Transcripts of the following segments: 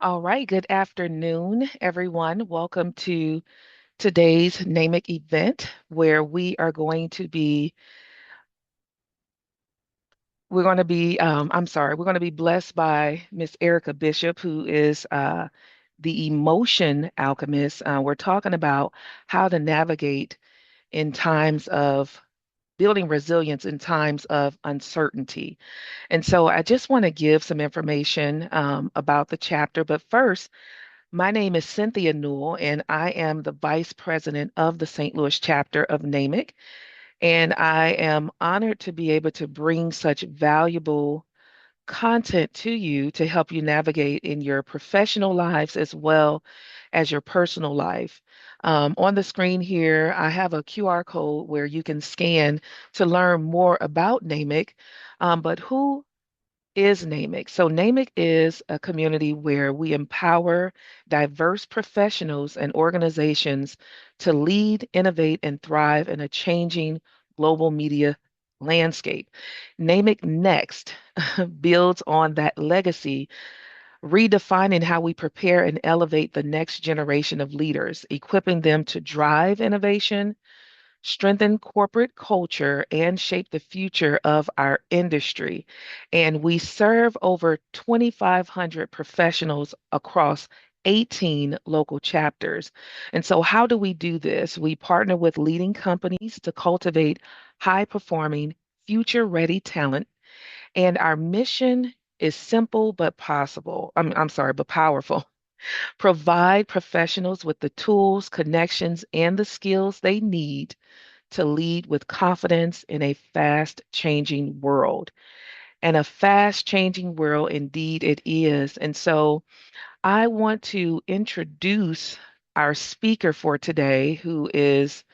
All right, good afternoon, everyone. Welcome to today's NAMIC event where we're going to be blessed by Miss Erica Bishop, who is the emotion alchemist. We're talking about how to navigate in times of building resilience in times of uncertainty. And so I just want to give some information about the chapter. But first, my name is Cynthia Newell, and I am the Vice President of the St. Louis chapter of NAMIC. And I am honored to be able to bring such valuable content to you to help you navigate in your professional lives as well as your personal life. On the screen here, I have a QR code where you can scan to learn more about NAMIC. But who is NAMIC? So, NAMIC is a community where we empower diverse professionals and organizations to lead, innovate, and thrive in a changing global media landscape. NAMIC Next builds on that legacy, redefining how we prepare and elevate the next generation of leaders, equipping them to drive innovation, strengthen corporate culture, and shape the future of our industry. And we serve over 2,500 professionals across 18 local chapters. And so, how do we do this? We partner with leading companies to cultivate high performing, future ready talent. And our mission is simple but possible. I'm sorry, but powerful. Provide professionals with the tools, connections, and the skills they need to lead with confidence in a fast changing world. And a fast changing world, indeed, it is. And so I want to introduce our speaker for today, who is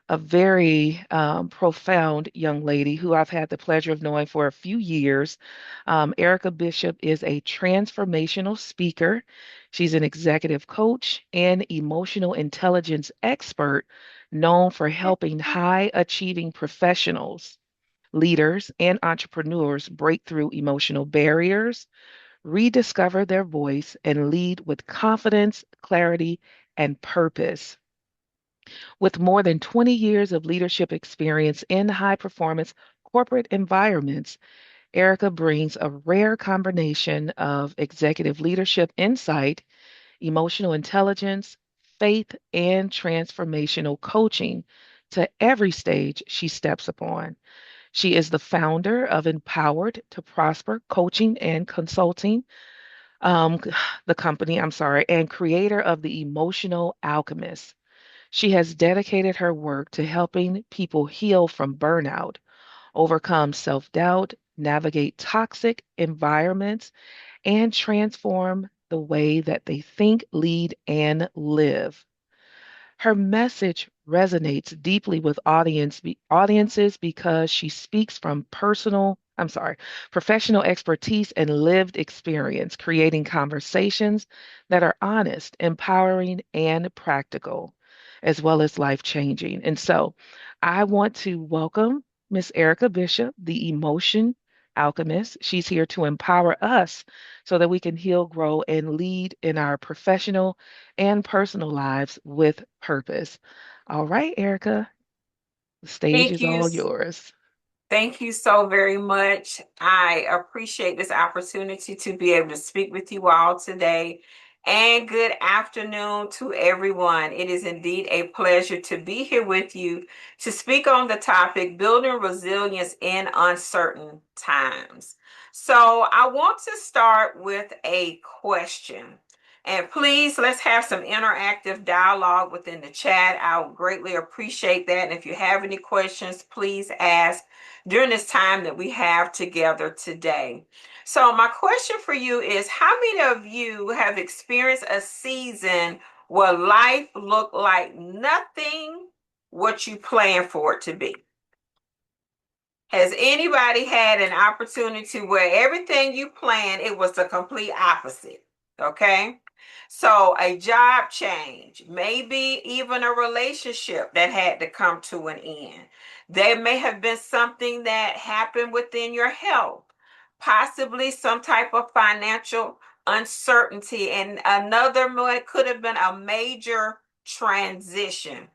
a very profound young lady who I've had the pleasure of knowing for a few years. Errica Bishop is a transformational speaker. She's an executive coach and emotional intelligence expert known for helping high achieving professionals, leaders, and entrepreneurs break through emotional barriers, rediscover their voice, and lead with confidence, clarity, and purpose. With more than 20 years of leadership experience in high performance corporate environments, Erica brings a rare combination of executive leadership insight, emotional intelligence, faith, and transformational coaching to every stage she steps upon. She is the founder of Empowered to Prosper Coaching and Consulting, um, the company, I'm sorry, and creator of The Emotional Alchemist. She has dedicated her work to helping people heal from burnout, overcome self doubt, navigate toxic environments, and transform the way that they think, lead, and live. Her message resonates deeply with audiences because she speaks from professional expertise and lived experience, creating conversations that are honest, empowering, and practical, as well as life-changing. And so I want to welcome Miss Erica Bishop, the emotion alchemist. She's here to empower us so that we can heal, grow, and lead in our professional and personal lives with purpose. All right, Erica, the stage Thank is you. all yours. Thank you so very much. I appreciate this opportunity to be able to speak with you all today. And good afternoon to everyone. It is indeed a pleasure to be here with you to speak on the topic building resilience in uncertain times. So, I want to start with a question. And please, let's have some interactive dialogue within the chat. I would greatly appreciate that. And if you have any questions, please ask during this time that we have together today. So, my question for you is how many of you have experienced a season where life looked like nothing what you planned for it to be? Has anybody had an opportunity where everything you planned, it was the complete opposite? Okay. So a job change, maybe even a relationship that had to come to an end. There may have been something that happened within your health, possibly some type of financial uncertainty, and another one could have been a major transition.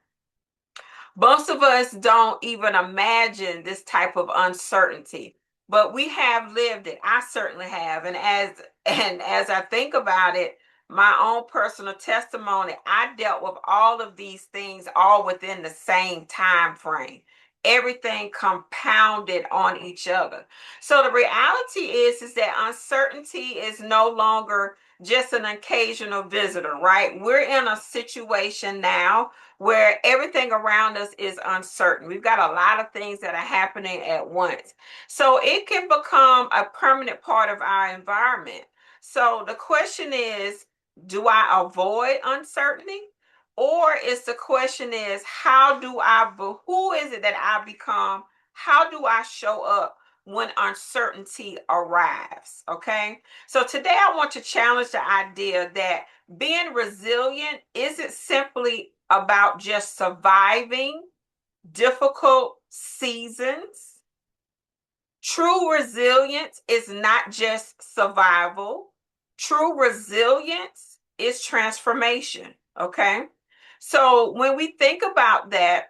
Most of us don't even imagine this type of uncertainty, but we have lived it. I certainly have. And as I think about it, my own personal testimony, I dealt with all of these things all within the same time frame. Everything compounded on each other. So the reality is that uncertainty is no longer just an occasional visitor, right? We're in a situation now where everything around us is uncertain. We've got a lot of things that are happening at once. So it can become a permanent part of our environment. So the question is, do I avoid uncertainty? Or is the question is, who is it that I become? How do I show up when uncertainty arrives? Okay. So today I want to challenge the idea that being resilient isn't simply about just surviving difficult seasons. True resilience is not just survival. True resilience is transformation. Okay. So when we think about that,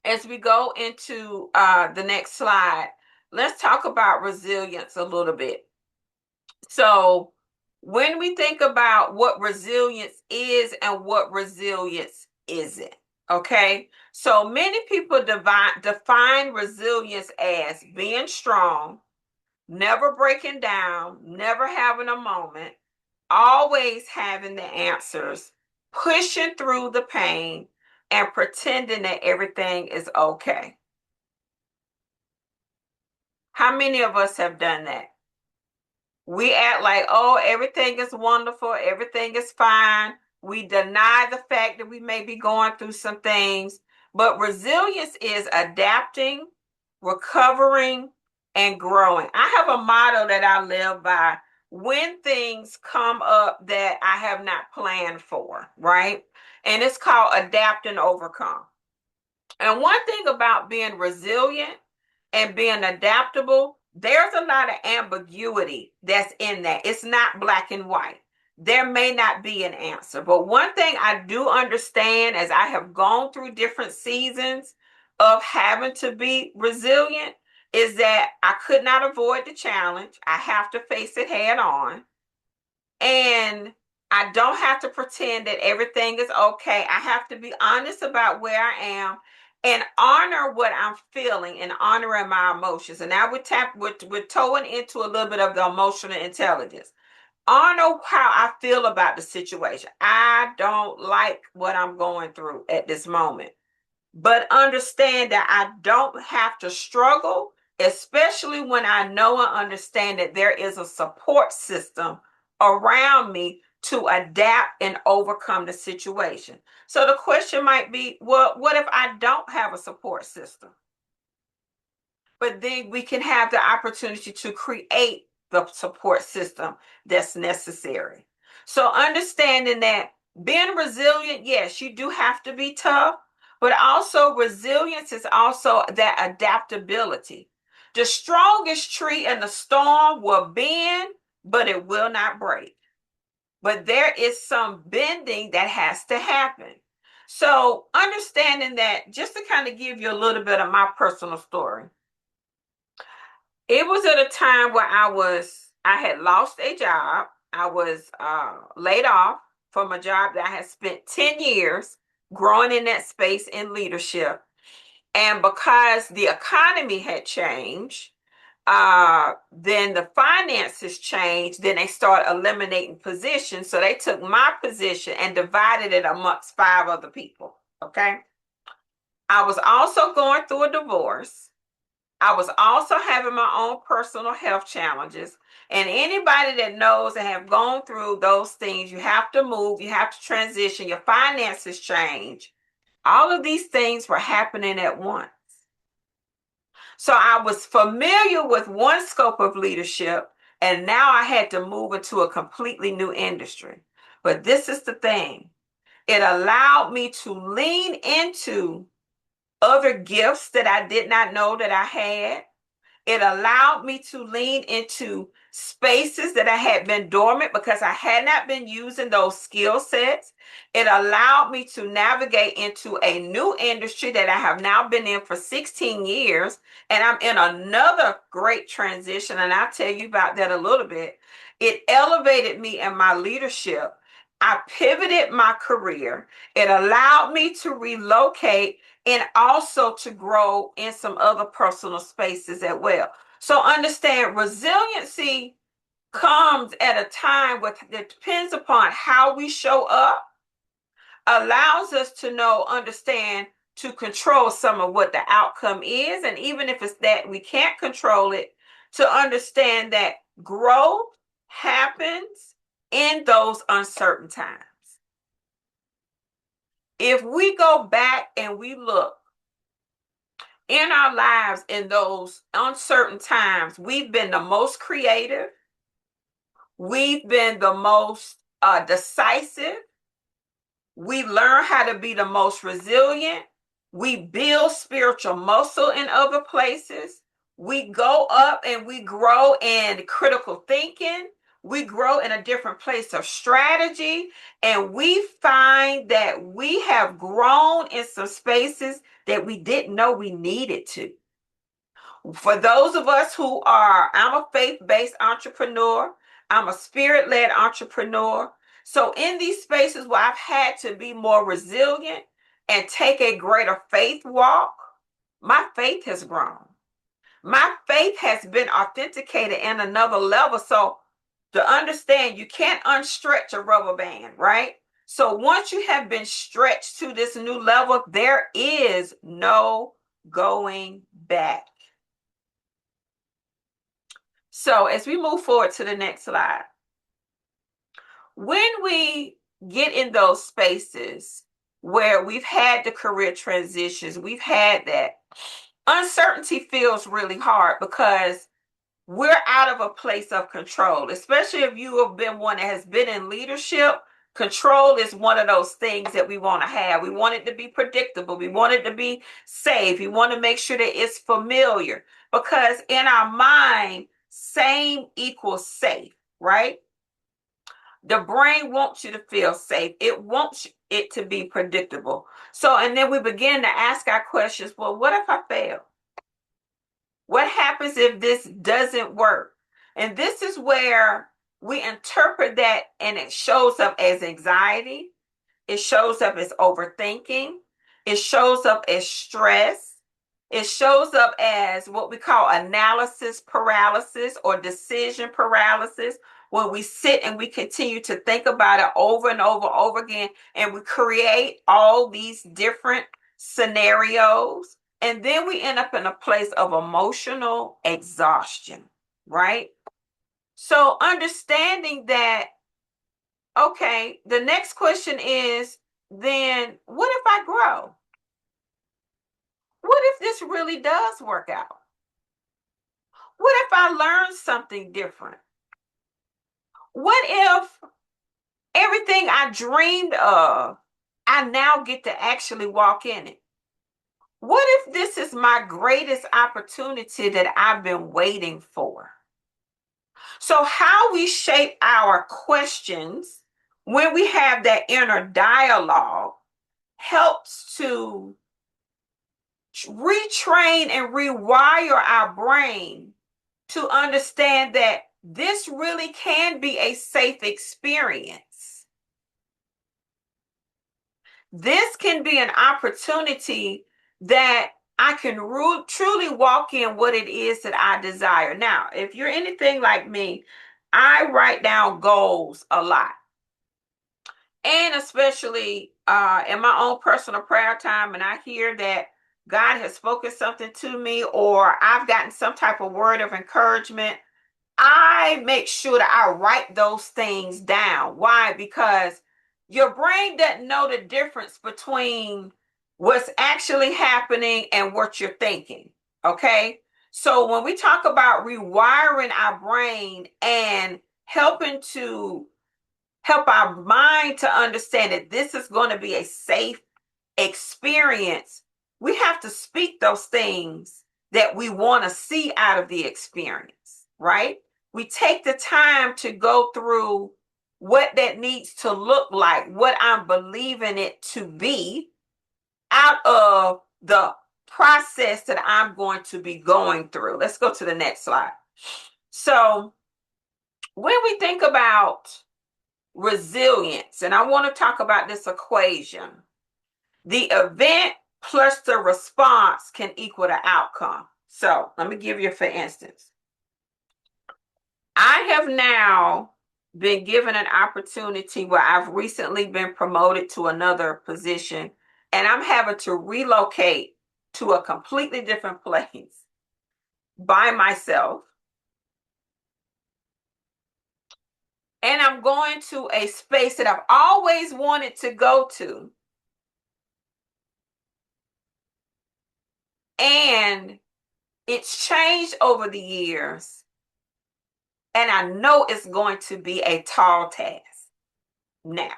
as we go into the next slide, let's talk about resilience a little bit. So, when we think about what resilience is and what resilience isn't, okay? So, many people define resilience as being strong, never breaking down, never having a moment, always having the answers, pushing through the pain, and pretending that everything is okay. How many of us have done that? We act like, oh, everything is wonderful, everything is fine. We deny the fact that we may be going through some things. But resilience is adapting, recovering, and growing. I have a motto that I live by: when things come up that I have not planned for, right? And it's called adapt and overcome. And one thing about being resilient and being adaptable, there's a lot of ambiguity that's in that. It's not black and white. There may not be an answer. But one thing I do understand, as I have gone through different seasons of having to be resilient, is that I could not avoid the challenge. I have to face it head on. And I don't have to pretend that everything is okay. I have to be honest about where I am and honor what I'm feeling and honoring my emotions. And now we're towing into a little bit of the emotional intelligence. Honor how I feel about the situation. I don't like what I'm going through at this moment, but understand that I don't have to struggle, especially when I know and understand that there is a support system around me to adapt and overcome the situation. So the question might be, well, what if I don't have a support system? But then we can have the opportunity to create the support system that's necessary. So understanding that being resilient, yes, you do have to be tough, but also resilience is also that adaptability. The strongest tree in the storm will bend, but it will not break. But there is some bending that has to happen. So understanding that, just to kind of give you a little bit of my personal story, it was at a time where I had lost a job. I was laid off from a job that I had spent 10 years growing in that space in leadership. And because the economy had changed, then the finances changed. Then they started eliminating positions. So they took my position and divided it amongst 5 other people. Okay. I was also going through a divorce. I was also having my own personal health challenges. And anybody that knows and have gone through those things, you have to move, you have to transition, your finances change. All of these things were happening at once. So I was familiar with one scope of leadership, and now I had to move into a completely new industry. But this is the thing, it allowed me to lean into other gifts that I did not know that I had. It allowed me to lean into spaces that I had been dormant because I had not been using those skill sets. It allowed me to navigate into a new industry that I have now been in for 16 years. And I'm in another great transition. And I'll tell you about that a little bit. It elevated me in my leadership. I pivoted my career. It allowed me to relocate and also to grow in some other personal spaces as well. So understand resiliency comes at a time with that depends upon how we show up, allows us to know, understand, to control some of what the outcome is. And even if it's that we can't control it, to understand that growth happens in those uncertain times. If we go back and we look in our lives in those uncertain times, we've been the most creative, we've been the most decisive, we learn how to be the most resilient, we build spiritual muscle in other places, we go up and we grow in critical thinking, we grow in a different place of strategy, and we find that we have grown in some spaces that we didn't know we needed to. For those of us who are, I'm a faith-based entrepreneur, I'm a spirit-led entrepreneur. So in these spaces where I've had to be more resilient and take a greater faith walk, my faith has grown. My faith has been authenticated in another level. So to understand, you can't unstretch a rubber band, right? So once you have been stretched to this new level, there is no going back. So as we move forward to the next slide, when we get in those spaces where we've had the career transitions, we've had that, uncertainty feels really hard because we're out of a place of control, especially if you have been one that has been in leadership. Control is one of those things that we want to have. We want it to be predictable. We want it to be safe. We want to make sure that it's familiar because in our mind, same equals safe, right? The brain wants you to feel safe. It wants it to be predictable. So, and then we begin to ask our questions. Well, what if I fail? What happens if this doesn't work? And this is where we interpret that and it shows up as anxiety. It shows up as overthinking. It shows up as stress. It shows up as what we call analysis paralysis or decision paralysis, when we sit and we continue to think about it over and over again, and we create all these different scenarios. And then we end up in a place of emotional exhaustion, right? So understanding that, okay, the next question is then what if I grow? What if this really does work out? What if I learn something different? What if everything I dreamed of, I now get to actually walk in it? What if this is my greatest opportunity that I've been waiting for? So, how we shape our questions when we have that inner dialogue helps to retrain and rewire our brain to understand that this really can be a safe experience. This can be an opportunity that I can truly walk in what it is that I desire. Now, if you're anything like me, I write down goals a lot. And especially in my own personal prayer time, and I hear that God has spoken something to me, or I've gotten some type of word of encouragement, I make sure that I write those things down. Why? Because your brain doesn't know the difference between what's actually happening and what you're thinking. Okay. So when we talk about rewiring our brain and help our mind to understand that this is going to be a safe experience, we have to speak those things that we want to see out of the experience, right? We take the time to go through what that needs to look like, what I'm believing it to be out of the process that I'm going to be going through. Let's go to the next slide. So, when we think about resilience, and I want to talk about this equation, the event plus the response can equal the outcome. So, let me give you, for instance, I have now been given an opportunity where I've recently been promoted to another position, and I'm having to relocate to a completely different place by myself. And I'm going to a space that I've always wanted to go to. And it's changed over the years. And I know it's going to be a tall task. Now,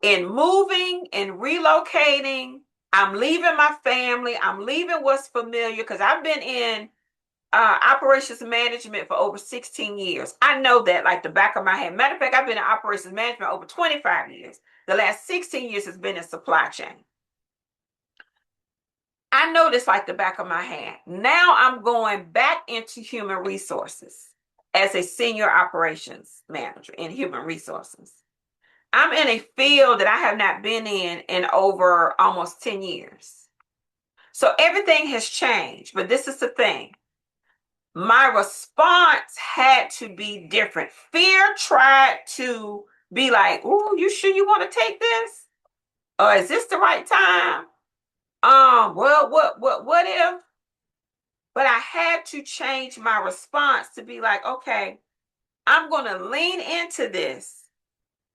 in moving and relocating, I'm leaving my family. I'm leaving what's familiar because I've been in operations management for over 16 years. I know that like the back of my hand. Matter of fact, I've been in operations management over 25 years. The last 16 years has been in supply chain. I know this like the back of my hand. Now I'm going back into human resources as a senior operations manager in human resources. I'm in a field that I have not been in over almost 10 years. So everything has changed, but this is the thing. My response had to be different. Fear tried to be like, "Oh, you sure you want to take this? Or is this the right time? Well, what if?" But I had to change my response to be like, okay, I'm going to lean into this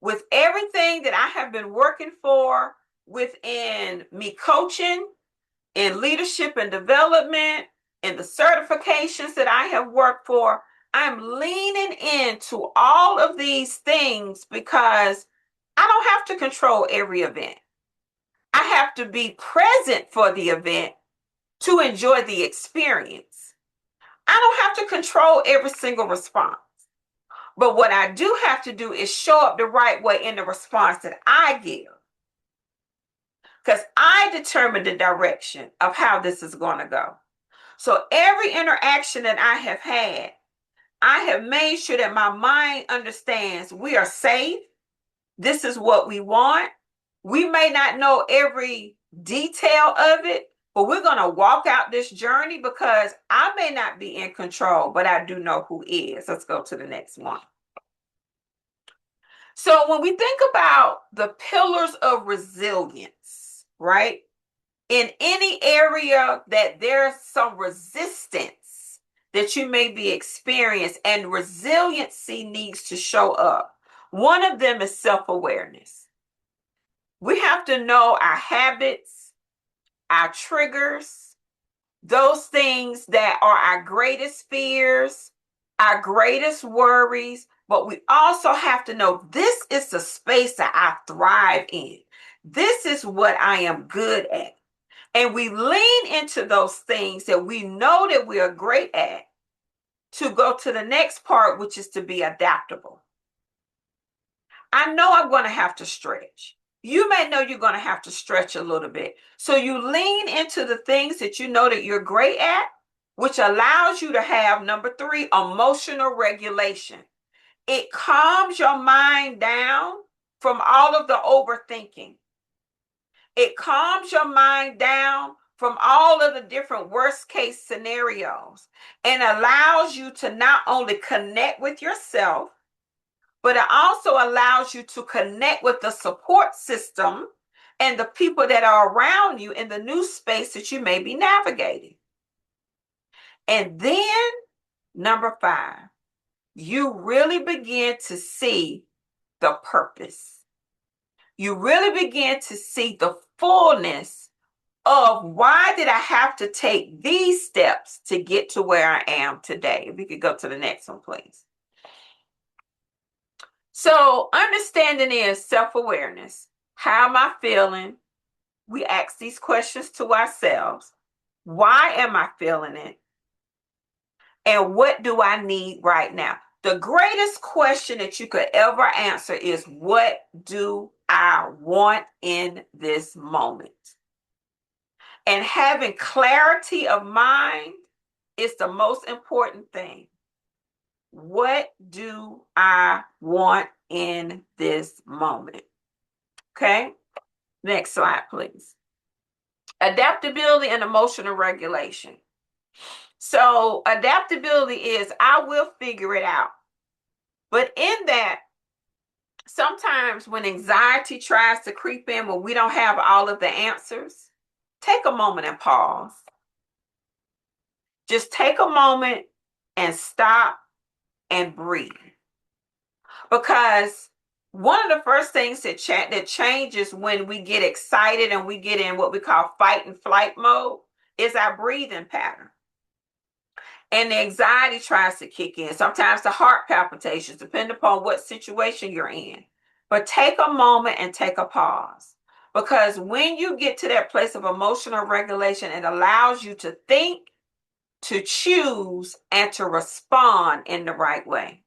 with everything that I have been working for within me coaching, in leadership and development, in the certifications that I have worked for. I'm leaning into all of these things because I don't have to control every event. I have to be present for the event to enjoy the experience. I don't have to control every single response. But what I do have to do is show up the right way in the response that I give. Because I determine the direction of how this is going to go. So every interaction that I have had, I have made sure that my mind understands we are safe. This is what we want. We may not know every detail of it, but we're going to walk out this journey because I may not be in control, but I do know who is. Let's go to the next one. So when we think about the pillars of resilience, right? In any area that there's some resistance that you may be experiencing and resiliency needs to show up. One of them is self-awareness. We have to know our habits, our triggers, those things that are our greatest fears, our greatest worries, but we also have to know this is the space that I thrive in. This is what I am good at. And we lean into those things that we know that we are great at to go to the next part, which is to be adaptable. I know I'm going to have to stretch. You may know you're going to have to stretch a little bit. So you lean into the things that you know that you're great at, which allows you to have, number 3, emotional regulation. It calms your mind down from all of the overthinking. It calms your mind down from all of the different worst case scenarios and allows you to not only connect with yourself, but it also allows you to connect with the support system and the people that are around you in the new space that you may be navigating. And then, number 5, you really begin to see the purpose. You really begin to see the fullness of why did I have to take these steps to get to where I am today. If we could go to the next one, please. So understanding is self-awareness. How am I feeling? We ask these questions to ourselves. Why am I feeling it? And what do I need right now? The greatest question that you could ever answer is, what do I want in this moment? And having clarity of mind is the most important thing. What do I want in this moment? Okay. Next slide, please. Adaptability and emotional regulation. So, adaptability is I will figure it out. But in that, sometimes when anxiety tries to creep in, when we don't have all of the answers, take a moment and pause. Just take a moment and stop and breathe. Because one of the first things that changes when we get excited and we get in what we call fight and flight mode is our breathing pattern. And the anxiety tries to kick in. Sometimes the heart palpitations, depending upon what situation you're in. But take a moment and take a pause. Because when you get to that place of emotional regulation, it allows you to think, to choose, and to respond in the right way.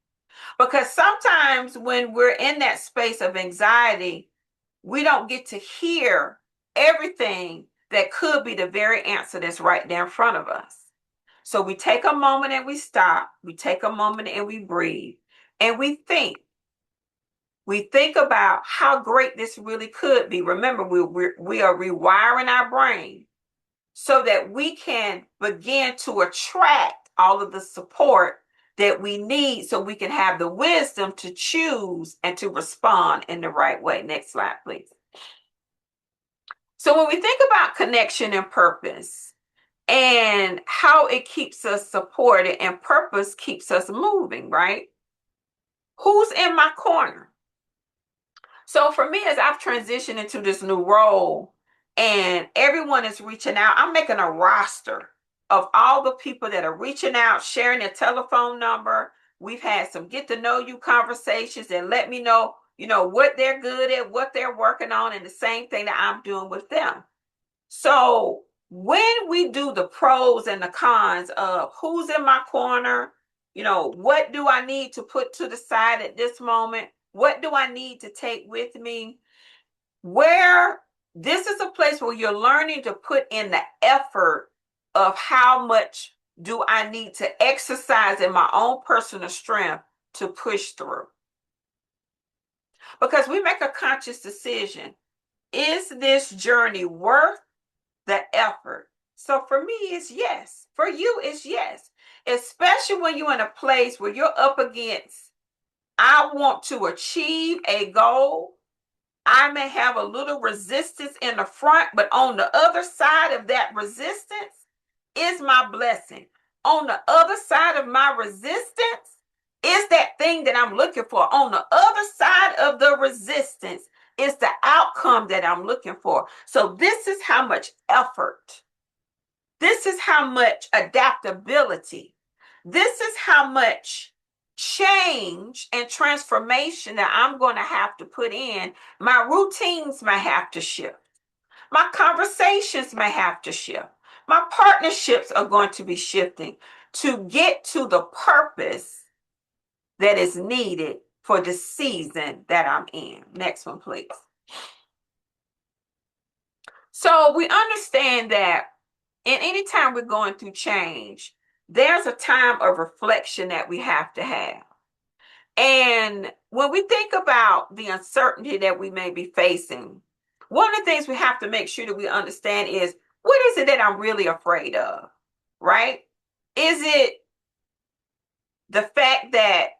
Because sometimes when we're in that space of anxiety, we don't get to hear everything that could be the very answer that's right there in front of us. So we take a moment and we stop. We take a moment and we breathe. And we think. We think about how great this really could be. Remember, we are rewiring our brain so that we can begin to attract all of the support that we need so we can have the wisdom to choose and to respond in the right way. Next slide, please. So when we think about connection and purpose and how it keeps us supported and purpose keeps us moving, right? Who's in my corner? So for me, as I've transitioned into this new role and everyone is reaching out, I'm making a roster of all the people that are reaching out, sharing their telephone number. We've had some get to know you conversations and let me know, what they're good at, what they're working on, and the same thing that I'm doing with them. So when we do the pros and the cons of who's in my corner, what do I need to put to the side at this moment? What do I need to take with me? Where this is a place where you're learning to put in the effort of how much do I need to exercise in my own personal strength to push through. Because we make a conscious decision. Is this journey worth the effort? So for me, it's yes. For you, it's yes. Especially when you're in a place where you're up against, I want to achieve a goal. I may have a little resistance in the front, but on the other side of that resistance is my blessing. On the other side of my resistance is that thing that I'm looking for. On the other side of the resistance is the outcome that I'm looking for. So this is how much effort. This is how much adaptability. This is how much change and transformation that I'm going to have to put in. My routines may have to shift. My conversations may have to shift. My partnerships are going to be shifting to get to the purpose that is needed for the season that I'm in. Next one, please. So we understand that in any time we're going through change, there's a time of reflection that we have to have. And when we think about the uncertainty that we may be facing, one of the things we have to make sure that we understand is, what is it that I'm really afraid of? Right? Is it the fact that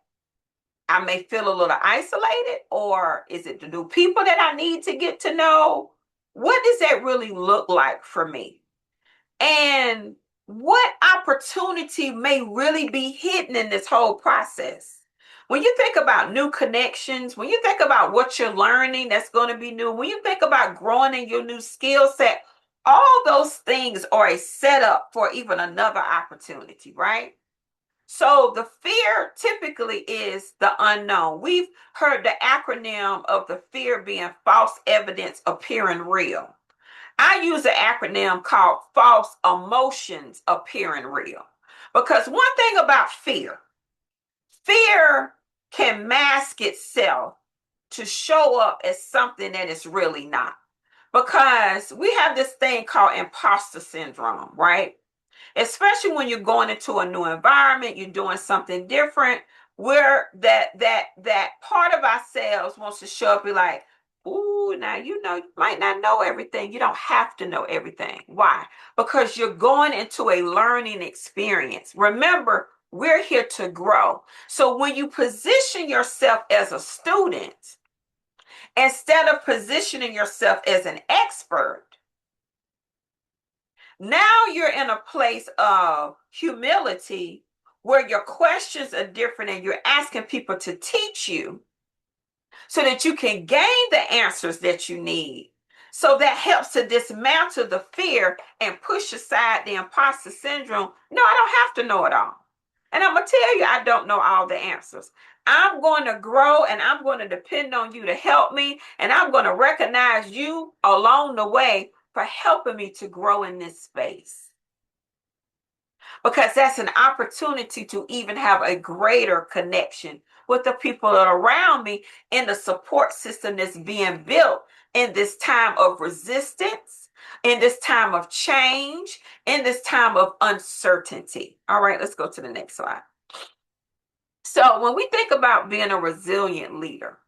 I may feel a little isolated, or is it the new people that I need to get to know? What does that really look like for me? And what opportunity may really be hidden in this whole process? When you think about new connections, when you think about what you're learning that's going to be new, when you think about growing in your new skill set, all those things are a setup for even another opportunity, right? So the fear typically is the unknown. We've heard the acronym of the fear being false evidence appearing real. I use an acronym called false emotions appearing real. Because one thing about fear, fear can mask itself to show up as something that it's really not. Because we have this thing called imposter syndrome, right? Especially when you're going into a new environment, you're doing something different, where that part of ourselves wants to show up, be like, ooh, now you know, you might not know everything. You don't have to know everything. Why? Because you're going into a learning experience. Remember, we're here to grow. So when you position yourself as a student, instead of positioning yourself as an expert, now you're in a place of humility where your questions are different and you're asking people to teach you so that you can gain the answers that you need. So that helps to dismantle the fear and push aside the imposter syndrome. No, I don't have to know it all. And I'm going to tell you, I don't know all the answers. I'm going to grow and I'm going to depend on you to help me. And I'm going to recognize you along the way for helping me to grow in this space, because that's an opportunity to even have a greater connection with the people that are around me in the support system that's being built in this time of resistance, in this time of change, in this time of uncertainty. All right, let's go to the next slide. So, when we think about being a resilient leader,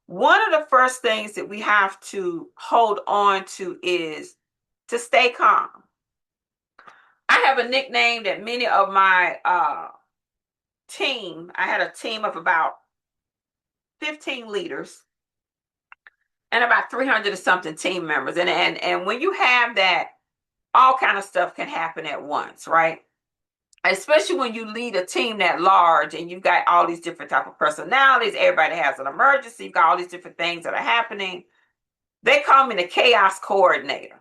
one of the first things that we have to hold on to is to stay calm. I have a nickname that many of my team, I had a team of about 15 leaders and about 300 or something team members. And when you have that, all kind of stuff can happen at once, right? Especially when you lead a team that large and you've got all these different type of personalities, everybody has an emergency, you've got all these different things that are happening. They call me the chaos coordinator.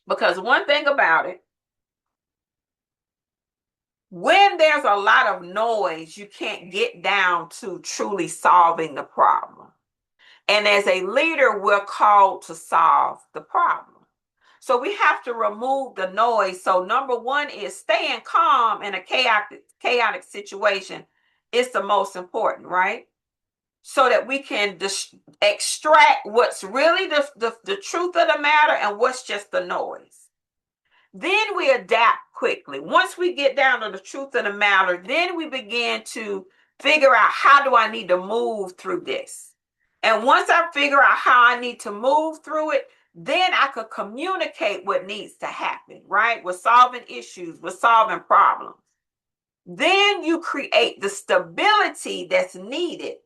Because one thing about it, when there's a lot of noise, you can't get down to truly solving the problem. And as a leader, we're called to solve the problem. So we have to remove the noise. So number one is staying calm in a chaotic situation is the most important, right? So that we can extract what's really the truth of the matter and what's just the noise. Then we adapt quickly. Once we get down to the truth of the matter, then we begin to figure out, how do I need to move through this? And once I figure out how I need to move through it, then I could communicate what needs to happen, right? We're solving issues, we're solving problems. Then you create the stability that's needed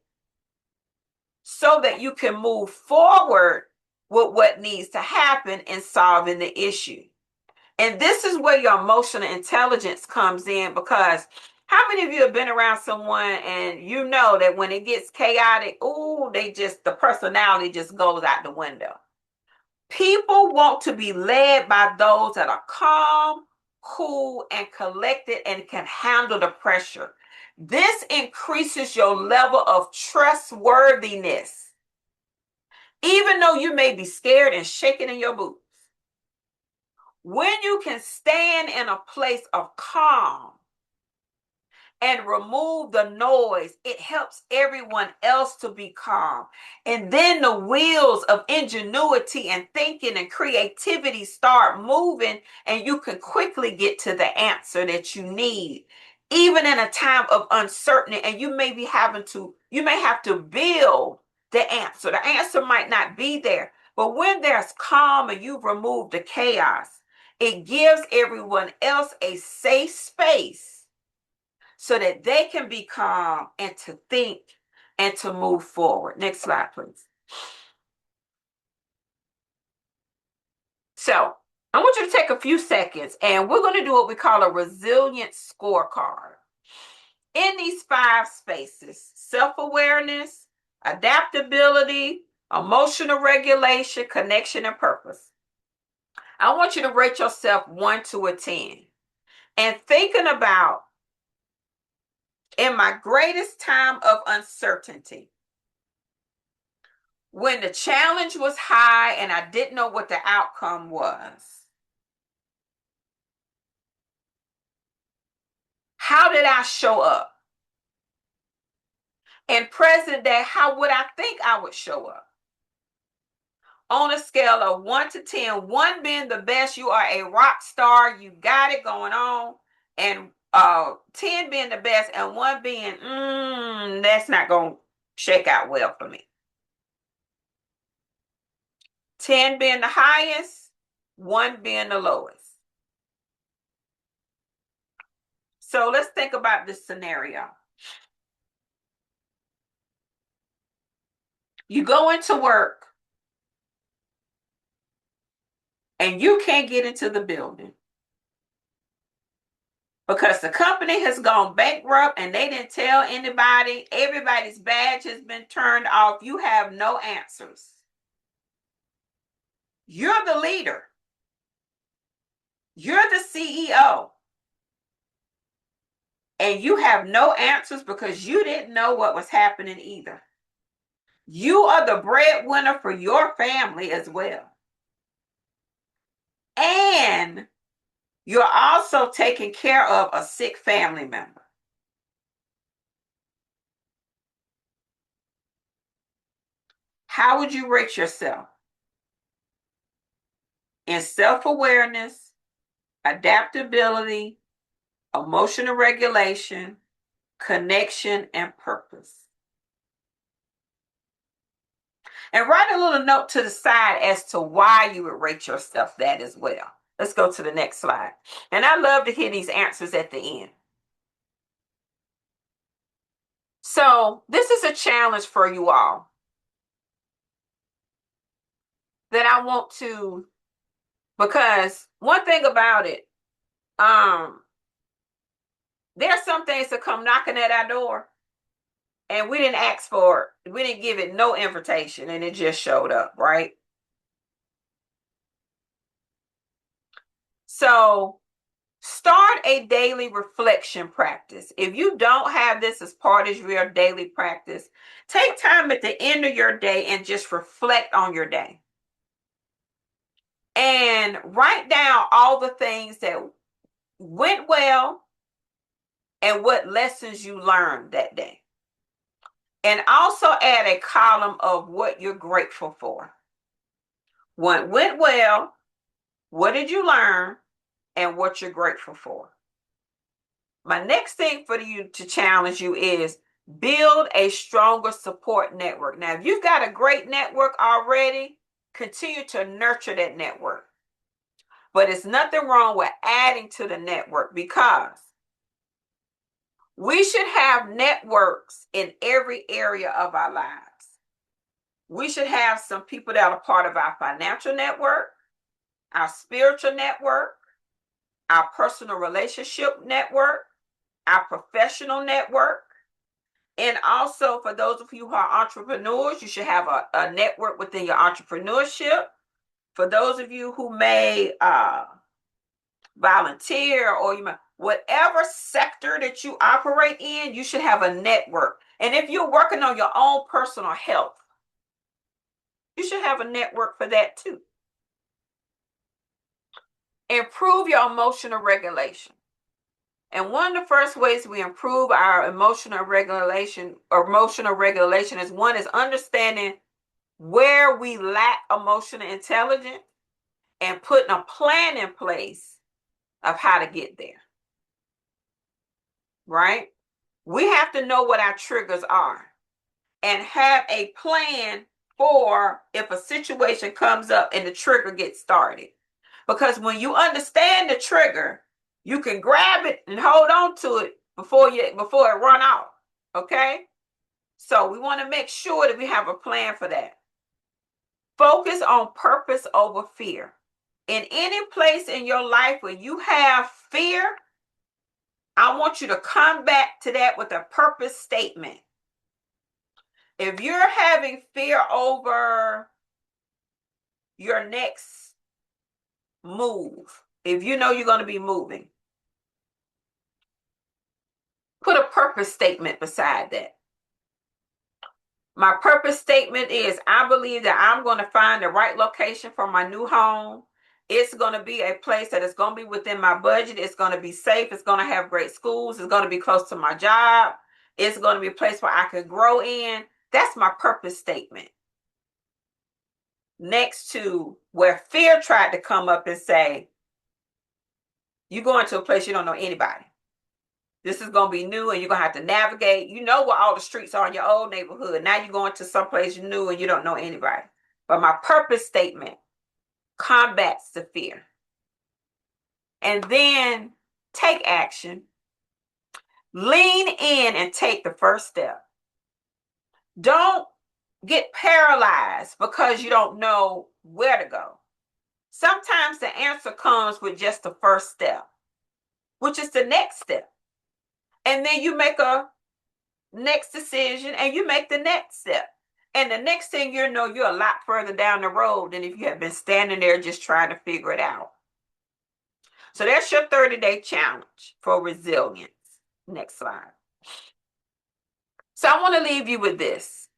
so that you can move forward with what needs to happen in solving the issue. And this is where your emotional intelligence comes in, because how many of you have been around someone and you know that when it gets chaotic, ooh, the personality just goes out the window. People want to be led by those that are calm, cool, and collected and can handle the pressure. This increases your level of trustworthiness, even though you may be scared and shaking in your boots. When you can stand in a place of calm and remove the noise, it helps everyone else to be calm. And then the wheels of ingenuity and thinking and creativity start moving, and you can quickly get to the answer that you need, even in a time of uncertainty. And you may have to build the answer. The answer might not be there, but when there's calm and you've removed the chaos, it gives everyone else a safe space so that they can be calm and to think and to move forward. Next slide, please. So I want you to take a few seconds and we're going to do what we call a resilience scorecard. In these 5 spaces: self-awareness, adaptability, emotional regulation, connection, and purpose. I want you to rate yourself 1 to a 10. And thinking about, in my greatest time of uncertainty, When the challenge was high and I didn't know what the outcome was, how did I show up? In present day, how would I think I would show up? On a scale of 1 to 10, 1 being the best, you are a rock star, you got it going on, and 10 being the best, and 1 being, that's not going to shake out well for me. 10 being the highest, 1 being the lowest. So let's think about this scenario. You go into work and you can't get into the building because the company has gone bankrupt and they didn't tell anybody. Everybody's badge has been turned off. You have no answers. You're the leader. You're the CEO. And you have no answers because you didn't know what was happening either. You are the breadwinner for your family as well. And you're also taking care of a sick family member. How would you rate yourself? In self-awareness, adaptability, emotional regulation, connection, and purpose. And write a little note to the side as to why you would rate yourself that as well. Let's go to the next slide. And I love to hear these answers at the end. So this is a challenge for you all that I want to, because one thing about it, there are some things that come knocking at our door and we didn't ask for it. We didn't give it no invitation and it just showed up, right? So start a daily reflection practice. If you don't have this as part of your daily practice, take time at the end of your day and just reflect on your day. And write down all the things that went well and what lessons you learned that day. And also add a column of what you're grateful for. What went well, what did you learn, and what you're grateful for. My next thing for you to challenge you is build a stronger support network. Now, if you've got a great network already, continue to nurture that network. But it's nothing wrong with adding to the network because we should have networks in every area of our lives. We should have some people that are part of our financial network, our spiritual network, our personal relationship network, our professional network. And also for those of you who are entrepreneurs, you should have a network within your entrepreneurship. For those of you who may volunteer or you may, whatever sector that you operate in, you should have a network. And if you're working on your own personal health, you should have a network for that too. Improve your emotional regulation. And one of the first ways we improve our emotional regulation is one is understanding where we lack emotional intelligence and putting a plan in place of how to get there. Right? We have to know what our triggers are and have a plan for if a situation comes up and the trigger gets started. Because when you understand the trigger, you can grab it and hold on to it before it run off. Okay? So we want to make sure that we have a plan for that. Focus on purpose over fear. In any place in your life where you have fear, I want you to come back to that with a purpose statement. If you're having fear over your next move, if you know you're going to be moving, put a purpose statement beside that. My purpose statement is I believe that I'm going to find the right location for my new home. It's going to be a place that is going to be within my budget. It's going to be safe. It's going to have great schools. It's going to be close to my job. It's going to be a place where I can grow in. That's my purpose statement. Next to where fear tried to come up and say, you're going to a place you don't know anybody. This is going to be new and you're going to have to navigate. You know where all the streets are in your old neighborhood. Now you're going to someplace new and you don't know anybody. But my purpose statement combats the fear. And then take action. Lean in and take the first step. Don't get paralyzed because you don't know where to go. Sometimes the answer comes with just the first step, which is the next step. And then you make a next decision and you make the next step. And the next thing you know, you're a lot further down the road than if you had been standing there just trying to figure it out. So that's your 30-day challenge for resilience. Next slide. So I want to leave you with this.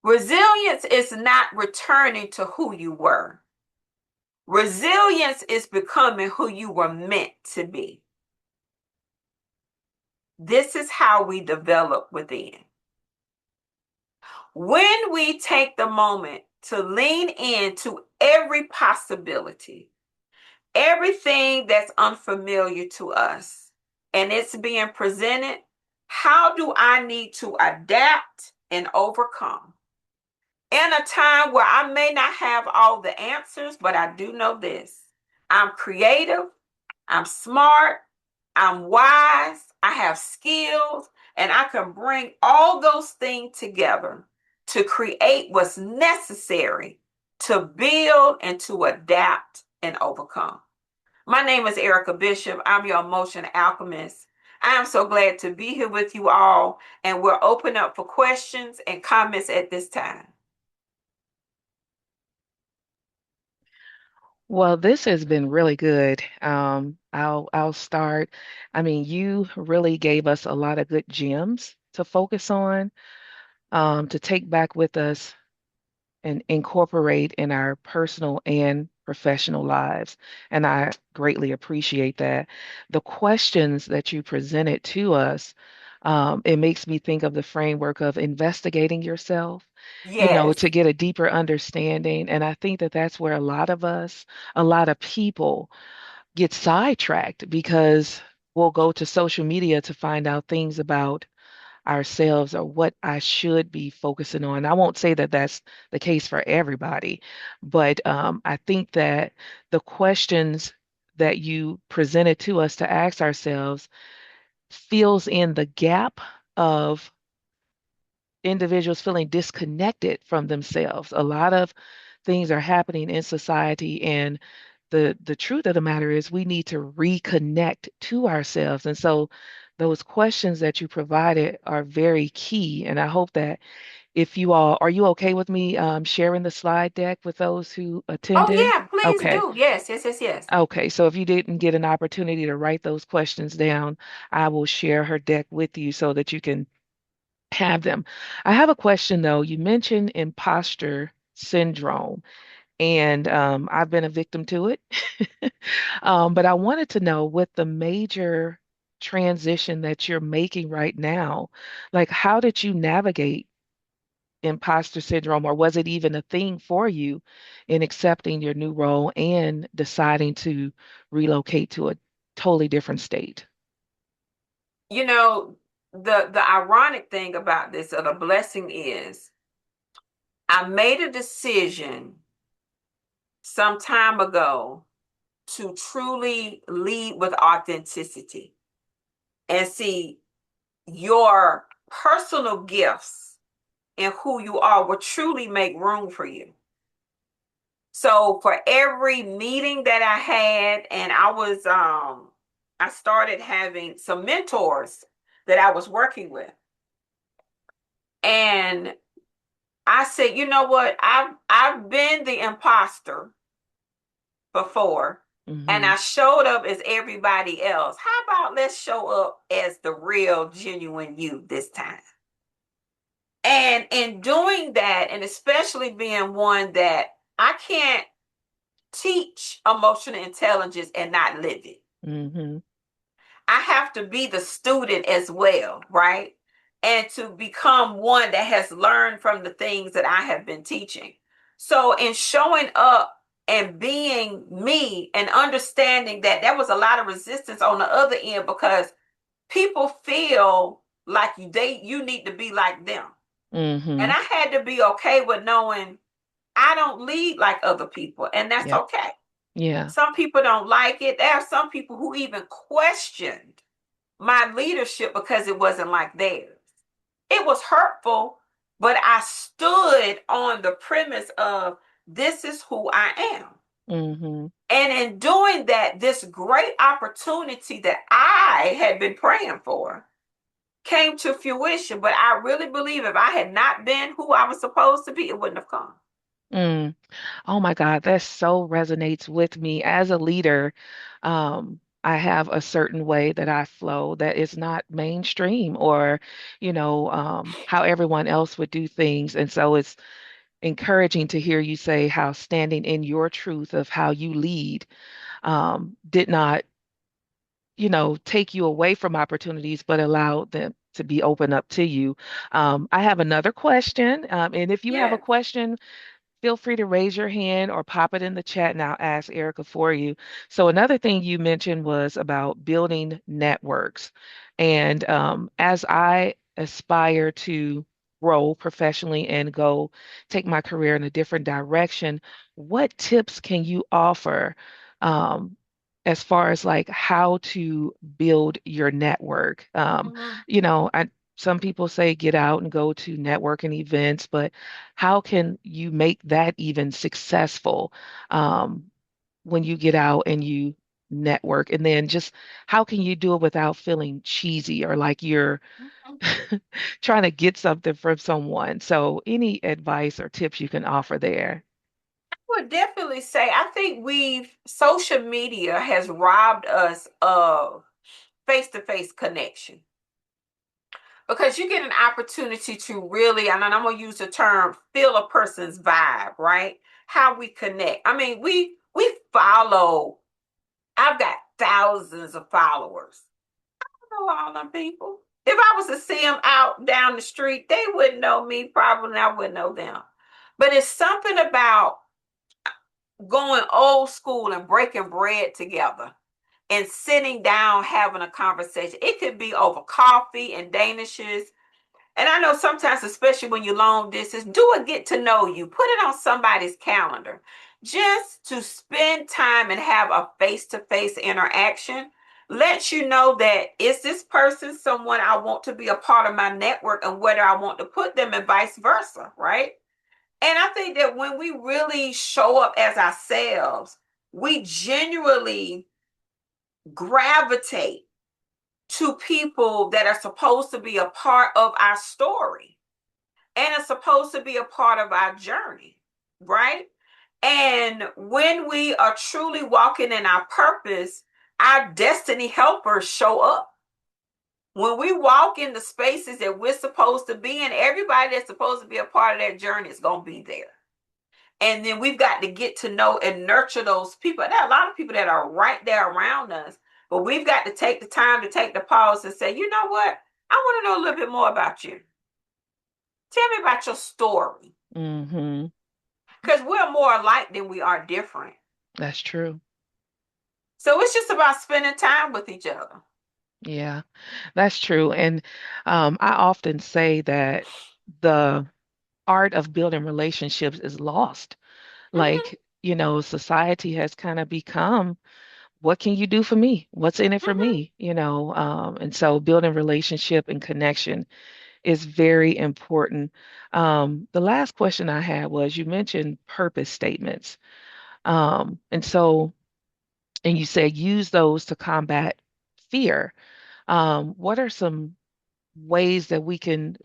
Resilience is not returning to who you were. Resilience is becoming who you were meant to be. This is how we develop within. When we take the moment to lean into every possibility, everything that's unfamiliar to us, and it's being presented, how do I need to adapt and overcome? In a time where I may not have all the answers, but I do know this. I'm creative, I'm smart, I'm wise, I have skills, and I can bring all those things together to create what's necessary to build and to adapt and overcome. My name is Errica Bishop. I'm your emotion alchemist. I am so glad to be here with you all, and we're open up for questions and comments at this time. Well, this has been really good. I'll start. I mean, you really gave us a lot of good gems to focus on, to take back with us and incorporate in our personal and professional lives. And I greatly appreciate that. The questions that you presented to us, it makes me think of the framework of investigating yourself, Yes. to get a deeper understanding. And I think that that's where a lot of us, a lot of people get sidetracked because we'll go to social media to find out things about ourselves or what I should be focusing on. I won't say that that's the case for everybody, but I think that the questions that you presented to us to ask ourselves fills in the gap of individuals feeling disconnected from themselves. A lot of things are happening in society, and the truth of the matter is we need to reconnect to ourselves. And so those questions that you provided are very key. And I hope that if you all are you okay with me sharing the slide deck with those who Oh, attended? yeah, please Okay. do. Yes, yes, yes, yes. Okay, so if you didn't get an opportunity to write those questions down, I will share her deck with you so that you can have them. I have a question though. You mentioned imposter syndrome, and I've been a victim to it. But I wanted to know with the major transition that you're making right now, like how did you navigate imposter syndrome, or was it even a thing for you in accepting your new role and deciding to relocate to a totally different state? You know, the ironic thing about this, or the blessing is, I made a decision some time ago to truly lead with authenticity and see your personal gifts and who you are will truly make room for you. So for every meeting that I had, and I started having some mentors that I was working with. And I said, you know what? I've been the imposter before, and Hmm. I showed up as everybody else. How about let's show up as the real, genuine you this time? And in doing that, and especially being one that I can't teach emotional intelligence and not live it. Mm-hmm. I have to be the student as well, right? And to become one that has learned from the things that I have been teaching. So, in showing up and being me and understanding that there was a lot of resistance on the other end because people feel like you need to be like them. And Mm-hmm. I had to be okay with knowing I don't lead like other people, and that's Yep. okay. Yeah. Some people don't like it. There are some people who even questioned my leadership because it wasn't like theirs. It was hurtful, but I stood on the premise of this is who I am. Mm-hmm. And in doing that, this great opportunity that I had been praying for came to fruition. But I really believe if I had not been who I was supposed to be, it wouldn't have come. Mm. Oh my God, that so resonates with me. As a leader, I have a certain way that I flow that is not mainstream or, how everyone else would do things. And so it's encouraging to hear you say how standing in your truth of how you lead did not, take you away from opportunities, but allowed them to be open up to you. I have another question. And if you have a Yes. question, feel free to raise your hand or pop it in the chat and I'll ask Erica for you. So another thing you mentioned was about building networks. And as I aspire to grow professionally and go take my career in a different direction, what tips can you offer um, as far as like how to build your network? Mhm. Some people say get out and go to networking events, but how can you make that even successful um, when you get out and you network? And then just how can you do it without feeling cheesy or like you're Mhm. trying to get something from someone? So, any advice or tips you can offer there? Would definitely say I think social media has robbed us of face-to-face connection because you get an opportunity to really, and I'm gonna use the term, feel a person's vibe, right? How we connect. I mean, we follow. I've got thousands of followers. I know all them people. If I was to see them out down the street, they wouldn't know me. Probably, and I wouldn't know them. But it's something about going old school and breaking bread together and sitting down having a conversation. It could be over coffee and danishes. And I know sometimes, especially when you're long distance, do a get to know you. Put it on somebody's calendar just to spend time and have a face to face interaction. Let you know that is this person someone I want to be a part of my network and whether I want to put them and vice versa, right? And I think that when we really show up as ourselves, we genuinely gravitate to people that are supposed to be a part of our story and are supposed to be a part of our journey, right? And when we are truly walking in our purpose, our destiny helpers show up. When we walk in the spaces that we're supposed to be in, everybody that's supposed to be a part of that journey is going to be there. And then we've got to get to know and nurture those people. There are a lot of people that are right there around us, but we've got to take the time to take the pause and say, you know what? I want to know a little bit more about you. Tell me about your story. Hmm. Because we're more alike than we are different. That's true. So it's just about spending time with each other. Yeah, that's true. And I often say that the art of building relationships is lost. Mm-hmm, Like, society has kind of become, what can you do for me? What's in it for mm-hmm, me? And so building relationship and connection is very important. The last question I had was you mentioned purpose statements. And you said use those to combat fear. What are some ways that we can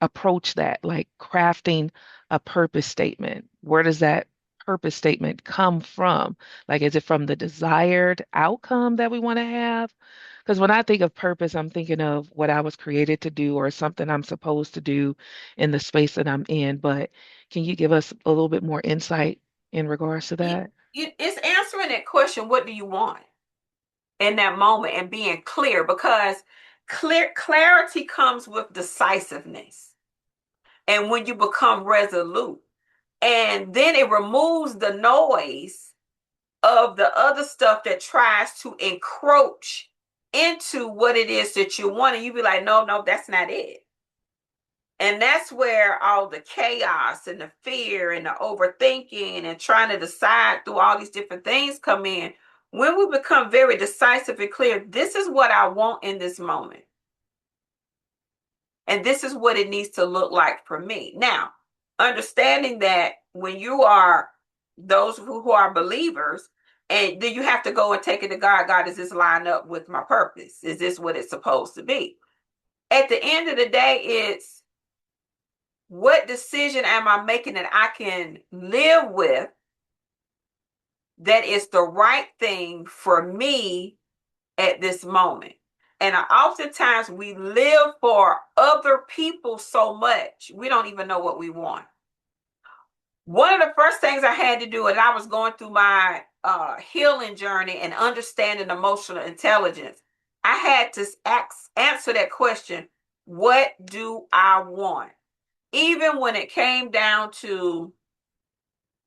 approach that, like crafting a purpose statement? Where does that purpose statement come from? Like, is it from the desired outcome that we want to have? Because when I think of purpose, I'm thinking of what I was created to do or something I'm supposed to do in the space that I'm in. But can you give us a little bit more insight in regards to You, that? it's answering that question, what do you want in that moment, and being clear, because clarity comes with decisiveness. And when you become resolute, and then it removes the noise of the other stuff that tries to encroach into what it is that you want, and you be like, no, no, that's not it. And that's where all the chaos and the fear and the overthinking and trying to decide through all these different things come in. When we become very decisive and clear, this is what I want in this moment. And this is what it needs to look like for me. Now, understanding that when you are those who are believers, and then you have to go and take it to God. God, does this line up with my purpose? Is this what it's supposed to be? At the end of the day, it's what decision am I making that I can live with, that is the right thing for me at this moment. And oftentimes we live for other people so much, we don't even know what we want. One of the first things I had to do, and I was going through my healing journey and understanding emotional intelligence, I had to answer that question, what do I want? Even when it came down to,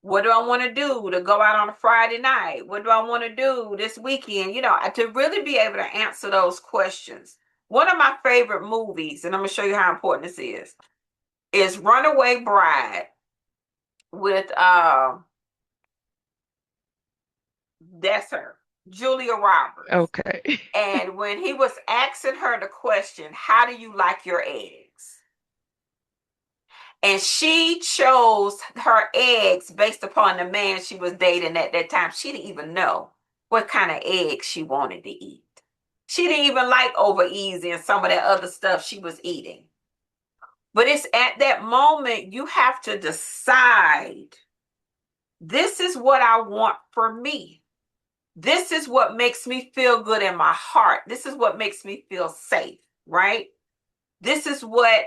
what do I want to do to go out on a Friday night? What do I want to do this weekend? To really be able to answer those questions. One of my favorite movies, and I'm going to show you how important this is Runaway Bride with, that's her, Julia Roberts. Okay. And when he was asking her the question, how do you like your eggs? And she chose her eggs based upon the man she was dating at that time. She didn't even know what kind of eggs she wanted to eat. She didn't even like over easy and some of that other stuff she was eating. But it's at that moment you have to decide, this is what I want for me. This is what makes me feel good in my heart. This is what makes me feel safe, right? This is what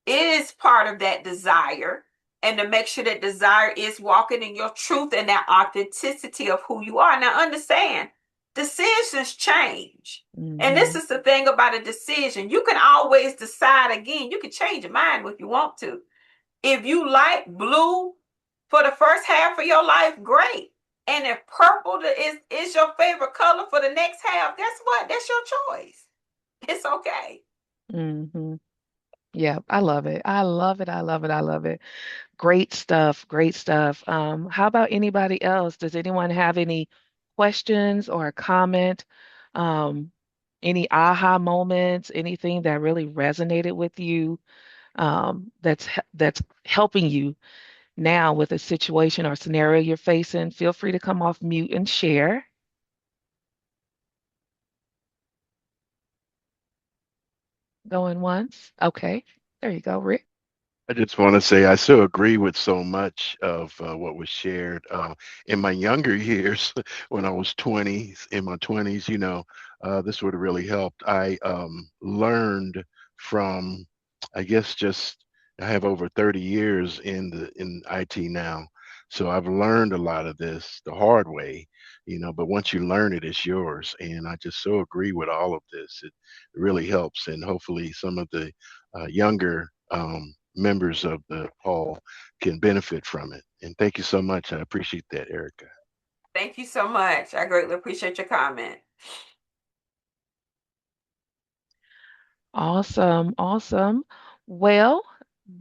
is part of that desire, and to make sure that desire is walking in your truth and that authenticity of who you are. Now, understand, decisions change. And this Hmm. is the thing about a decision. You can always decide again. You can change your mind if you want to. If you like blue for the first half of your life, great. And if purple is your favorite color for the next half, guess what? That's your choice. It's okay. Hmm. Yeah, I love it. I love it. I love it. I love it. Great stuff. Great stuff. How about anybody else? Does anyone have any questions or a comment? Um, any aha moments, anything that really resonated with you, that's helping you now with a situation or scenario you're facing? Feel free to come off mute and share. Going once. Okay. There you go, Rick. I just want to say I so agree with so much of what was shared. In my younger years, when I was 20s, in my 20s, this would have really helped. I learned from, I guess, just I have over 30 years in IT now, so I've learned a lot of this the hard way, But once you learn it, it's yours, and I just so agree with all of this. It really helps, and hopefully, some of the younger members of the hall can benefit from it. And thank you so much. I appreciate that, Erica. Thank you so much. I greatly appreciate your comment. Awesome. Awesome. Well,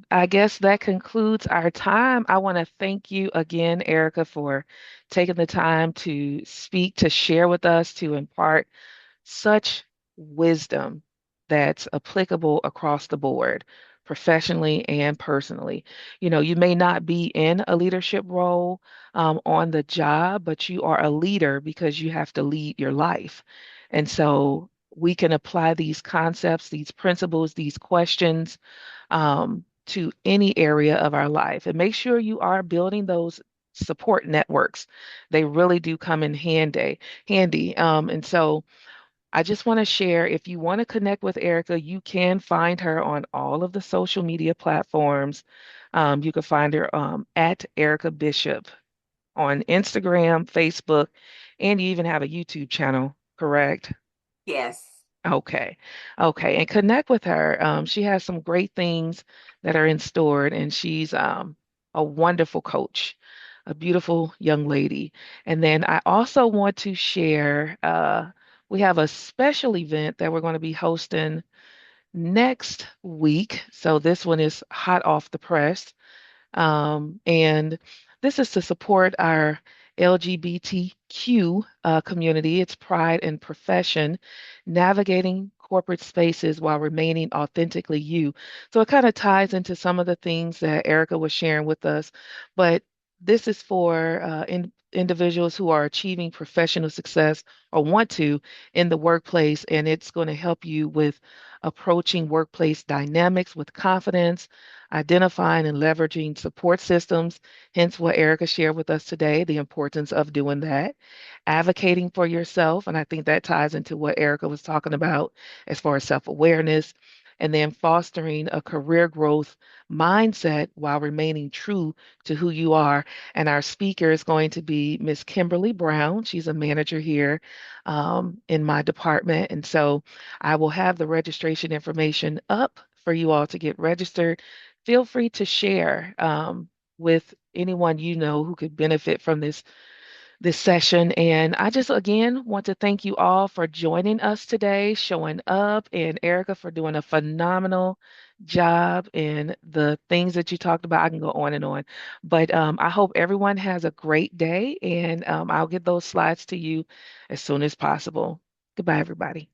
I guess that concludes our time. I want to thank you again, Erica, for taking the time to speak, to share with us, to impart such wisdom that's applicable across the board, professionally and personally. You may not be in a leadership role on the job, but you are a leader because you have to lead your life. And so we can apply these concepts, these principles, these questions to any area of our life. And make sure you are building those support networks. They really do come in handy. And so I just want to share, if you want to connect with Errica, you can find her on all of the social media platforms. You can find her at Errica Bishop on Instagram, Facebook, and you even have a YouTube channel, correct? Yes. Okay. Okay. And connect with her. She has some great things that are in store, and she's a wonderful coach, a beautiful young lady. And then I also want to share we have a special event that we're going to be hosting next week. So this one is hot off the press. And this is to support our LGBTQ community, its pride and profession, navigating corporate spaces while remaining authentically you. So it kind of ties into some of the things that Erica was sharing with us, but this is for individuals who are achieving professional success or want to in the workplace, and it's going to help you with approaching workplace dynamics with confidence, identifying and leveraging support systems, hence what Erica shared with us today, the importance of doing that, advocating for yourself. And I think that ties into what Erica was talking about as far as self awareness, and then fostering a career growth mindset while remaining true to who you are. And our speaker is going to be Miss Kimberly Brown. She's a manager here in my department. And so I will have the registration information up for you all to get registered. Feel free to share with anyone you know who could benefit from this session. And I just again want to thank you all for joining us today, showing up, and Erica for doing a phenomenal job in the things that you talked about. I can go on and on, but I hope everyone has a great day, and I'll get those slides to you as soon as possible. Goodbye, everybody.